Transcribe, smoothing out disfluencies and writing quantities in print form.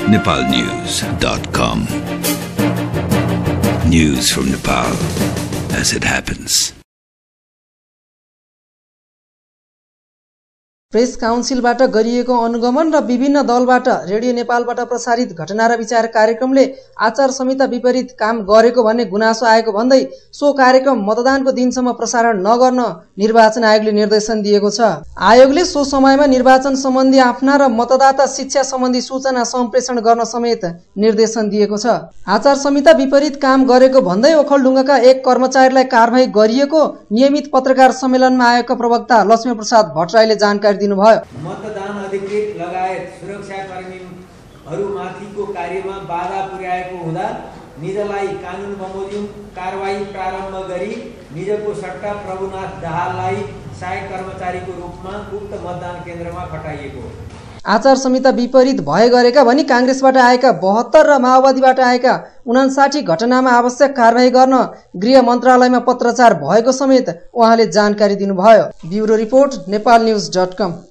nepalnews.com. News from Nepal as it happens. Press काउन्सिलबाट गरिएको अनुगमन र विभिन्न दलबाट रेडियो नेपालबाट प्रसारित घटना र विचार कार्यक्रमले आचार संहिता विपरीत काम गरेको भन्ने गुनासो आएको भन्दै सो कार्यक्रम मतदानको दिनसम्म प्रसारण नगर्न निर्वाचन आयोगले निर्देशन दिएको छ। आयोगले सो समयमा निर्वाचन सम्बन्धी आफ्ना र मतदाता शिक्षा सम्बन्धी सूचना सम्प्रेषण गर्न समेत निर्देशन दिएको छ। आचार संहिता विपरीत काम गरेको भन्दै ओखलढुङ्गाका एक कर्मचारीलाई कारबाही गरिएको नियमित पत्रकार सम्मेलनमा आयोगका प्रवक्ता लक्ष्मीप्रसाद भट्टराईले जानकारी दिनुभयो। मतदान अधिकृत लगायत सुरक्षाकर्मीहरूमाथिको कार्यमा बाधा पुर्याएको हुँदा निजलाई कानुन बमोजिम कारबाही प्रारम्भ गरी निजको सट्टा प्रभुनाथ दाहाललाई सहायक कर्मचारीको रूपमा उक्त मतदान केन्द्रमा खटाइएको। आचार संहिता विपरीत भए गरेका भनी कांग्रेसबाट आएका 72 र माओवादीबाट आएका 59 घटनामा आवश्यक कारबाही गर्न गृह मन्त्रालयमा पत्रचार भएको समेत उहाँले जानकारी दिनुभयो। Bureau report, nepalnews.com।